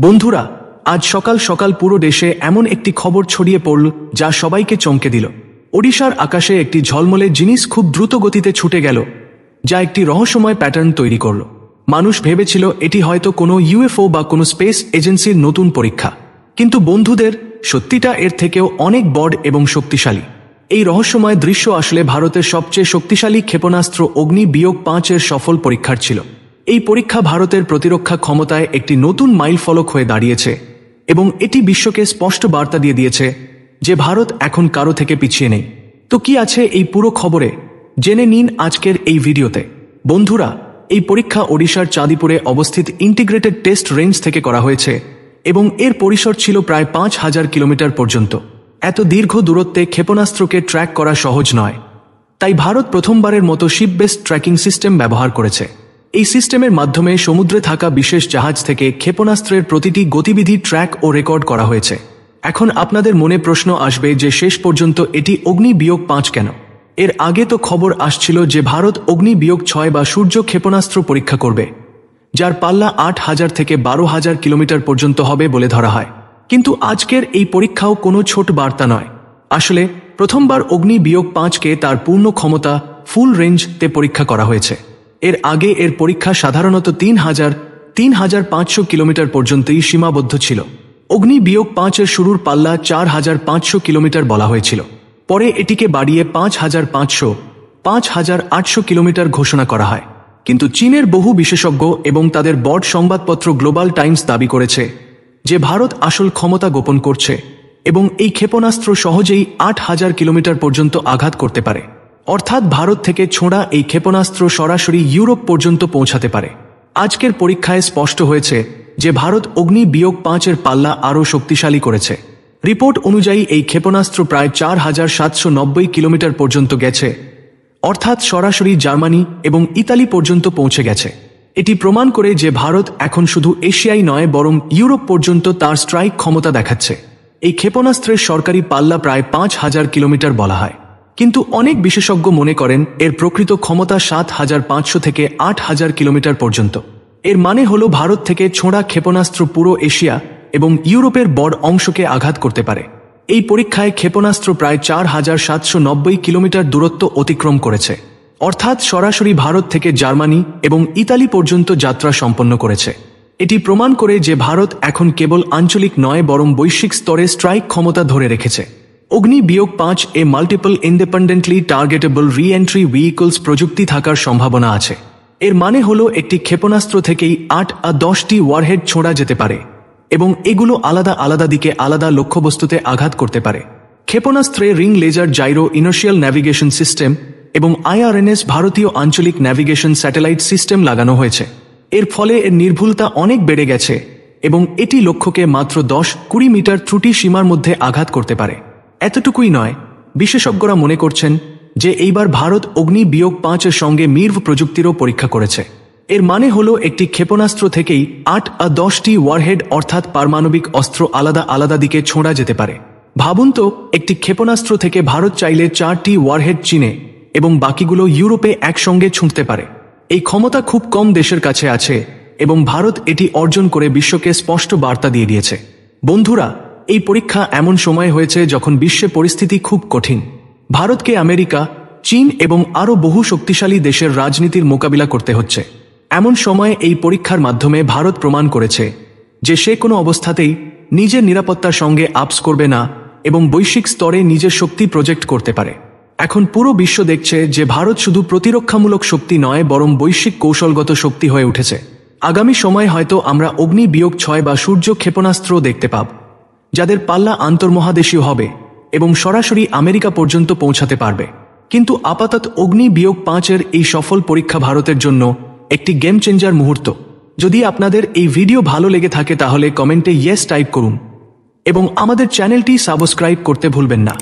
বন্ধুরা, আজ সকাল সকাল পুরো দেশে এমন একটি খবর ছড়িয়ে পড়ল যা সবাইকে চমকে দিল। ওড়িশার আকাশে একটি ঝলমলে জিনিস খুব দ্রুত গতিতে ছুটে গেল, যা একটি রহস্যময় প্যাটার্ন তৈরি করল। মানুষ ভেবেছিল এটি হয়তো কোনো ইউএফও বা কোনো স্পেস এজেন্সির নতুন পরীক্ষা, কিন্তু বন্ধুদের সত্যিটা এর থেকেও অনেক বড় এবং শক্তিশালী। এই রহস্যময় দৃশ্য আসলে ভারতের সবচেয়ে শক্তিশালী ক্ষেপণাস্ত্র অগ্নি-5 সফল পরীক্ষার ছিল। এই পরীক্ষা ভারতের প্রতিরক্ষা ক্ষমতায় একটি নতুন মাইলফলক হয়ে দাঁড়িয়েছে এবং এটি বিশ্বকে স্পষ্ট বার্তা দিয়ে দিয়েছে যে ভারত এখন কারো থেকে পিছিয়ে নেই। তো কি আছে এই পুরো খবরে, জেনে নিন আজকের এই ভিডিওতে। বন্ধুরা, এই পরীক্ষা ওড়িশার চাঁদিপুরে অবস্থিত ইন্টিগ্রেটেড টেস্ট রেঞ্জ থেকে করা হয়েছে এবং এর পরিসর ছিল প্রায় 5000 কিলোমিটার পর্যন্ত। এত দীর্ঘ দূরত্বে ক্ষেপণাস্ত্রকে ট্র্যাক করা সহজ নয়, তাই ভারত প্রথমবারের মতো শিপ বেসড ট্র্যাকিং সিস্টেম ব্যবহার করেছে। এই সিস্টেমের মাধ্যমে সমুদ্রে থাকা বিশেষ জাহাজ থেকে ক্ষেপণাস্ত্রের প্রতিটি গতিবিধি ট্র্যাক ও রেকর্ড করা হয়েছে। এখন আপনাদের মনে প্রশ্ন আসবে যে শেষ পর্যন্ত এটি অগ্নি-5 কেন? এর আগে তো খবর আসছিল যে ভারত অগ্নি-6 বা সূর্য ক্ষেপণাস্ত্র পরীক্ষা করবে, যার পাল্লা 8000 থেকে 12000 কিলোমিটার পর্যন্ত হবে বলে ধরা হয়। কিন্তু আজকের এই পরীক্ষাও কোনো ছোট বার্তা নয়। আসলে প্রথমবার অগ্নি-5কে তার পূর্ণ ক্ষমতা ফুল রেঞ্জতে পরীক্ষা করা হয়েছে। এর আগে এর পরীক্ষা সাধারণত 3500 কিলোমিটার পর্যন্তই সীমাবদ্ধ ছিল। অগ্নি-5 শুরুর পাল্লা 4500 কিলোমিটার বলা হয়েছিল, পরে এটিকে বাড়িয়ে 5500-5800 কিলোমিটার ঘোষণা করা হয়। কিন্তু চীনের বহু বিশেষজ্ঞ এবং তাদের বড় সংবাদপত্র গ্লোবাল টাইমস দাবি করেছে যে ভারত আসল ক্ষমতা গোপন করছে এবং এই ক্ষেপণাস্ত্র সহজেই 8000 কিলোমিটার পর্যন্ত আঘাত করতে পারে। অর্থাৎ ভারত থেকে ছোঁড়া এই ক্ষেপণাস্ত্র সরাসরি ইউরোপ পর্যন্ত পৌঁছাতে পারে। আজকের পরীক্ষায় স্পষ্ট হয়েছে যে ভারত অগ্নি-5 পাল্লা আরও শক্তিশালী করেছে। রিপোর্ট অনুযায়ী এই ক্ষেপণাস্ত্র প্রায় 4790 কিলোমিটার পর্যন্ত গেছে, অর্থাৎ সরাসরি জার্মানি এবং ইতালি পর্যন্ত পৌঁছে গেছে। এটি প্রমাণ করে যে ভারত এখন শুধু এশিয়াই নয় বরং ইউরোপ পর্যন্ত তার স্ট্রাইক ক্ষমতা দেখাচ্ছে। এই ক্ষেপণাস্ত্রের সরকারি পাল্লা প্রায় 5000 কিলোমিটার বলা হয়, কিন্তু অনেক বিশেষজ্ঞ মনে করেন এর প্রকৃত ক্ষমতা 7500 থেকে 8000 কিলোমিটার পর্যন্ত। এর মানে হল ভারত থেকে ছোঁড়া ক্ষেপণাস্ত্র পুরো এশিয়া এবং ইউরোপের বড় অংশকে আঘাত করতে পারে। এই পরীক্ষায় ক্ষেপণাস্ত্র প্রায় 4790 কিলোমিটার দূরত্ব অতিক্রম করেছে, অর্থাৎ সরাসরি ভারত থেকে জার্মানি এবং ইতালি পর্যন্ত যাত্রা সম্পন্ন করেছে। এটি প্রমাণ করে যে ভারত এখন কেবল আঞ্চলিক নয় বরং বৈশ্বিক স্তরে স্ট্রাইক ক্ষমতা ধরে রেখেছে। অগ্নি-5 এ multiple independently targetable reentry vehicles প্রযুক্তি থাকার সম্ভাবনা আছে। এর মানে হলো একটি ক্ষেপণাস্ত্র থেকেই 8-10টি ওয়ারহেড ছোঁড়া যেতে পারে এবং এগুলো আলাদা আলাদা দিকে আলাদা লক্ষ্যবস্তুতে আঘাত করতে পারে। ক্ষেপণাস্ত্রে ring laser gyro inertial navigation system এবং IRNS ভারতীয় আঞ্চলিক ন্যাভিগেশন স্যাটেলাইট সিস্টেম লাগানো হয়েছে। এর ফলে এর নির্ভুলতা অনেক বেড়ে গেছে এবং এটি লক্ষ্যকে মাত্র 10-20 মিটার ত্রুটি সীমার মধ্যে আঘাত করতে পারে। এতটুকুই নয়, বিশেষজ্ঞরা মনে করছেন যে এইবার ভারত অগ্নি-5 সঙ্গে মির্ভ প্রযুক্তিরও পরীক্ষা করেছে। এর মানে হলো একটি ক্ষেপণাস্ত্র থেকেই 8-10টি ওয়ারহেড অর্থাৎ পারমাণবিক অস্ত্র আলাদা আলাদা দিকে ছোঁড়া যেতে পারে। ভাবুন তো, একটি ক্ষেপণাস্ত্র থেকে ভারত চাইলে 4টি ওয়ারহেড চীনে এবং বাকিগুলো ইউরোপে একসঙ্গে ছুঁড়তে পারে। এই ক্ষমতা খুব কম দেশের কাছে আছে এবং ভারত এটি অর্জন করে বিশ্বকে স্পষ্ট বার্তা দিয়ে দিয়েছে। বন্ধুরা, এই পরীক্ষা এমন সময় হয়েছে যখন বিশ্বে পরিস্থিতি খুব কঠিন। ভারতকে আমেরিকা, চীন এবং আরও বহু শক্তিশালী দেশের রাজনীতির মোকাবিলা করতে হচ্ছে। এমন সময় এই পরীক্ষার মাধ্যমে ভারত প্রমাণ করেছে যে সে কোনো অবস্থাতেই নিজের নিরাপত্তার সঙ্গে আপস করবে না এবং বৈশ্বিক স্তরে নিজের শক্তি প্রজেক্ট করতে পারে। এখন পুরো বিশ্ব দেখছে যে ভারত শুধু প্রতিরক্ষামূলক শক্তি নয় বরং বৈশ্বিক কৌশলগত শক্তি হয়ে উঠেছে। আগামী সময়ে হয়তো আমরা অগ্নি-6 বা সূর্য ক্ষেপণাস্ত্র দেখতে পাব, যাদের পাল্লা আন্তর্মহাদেশীয় হবে এবং সরাসরি আমেরিকা পর্যন্ত পৌঁছাতে পারবে। কিন্তু আপাতত অগ্নি-5 এই সফল পরীক্ষা ভারতের জন্য একটি গেম চেঞ্জার মুহূর্ত। যদি আপনাদের এই ভিডিও ভালো লেগে থাকে তাহলে কমেন্টে ইয়েস টাইপ করুন এবং আমাদের চ্যানেলটি সাবস্ক্রাইব করতে ভুলবেন না।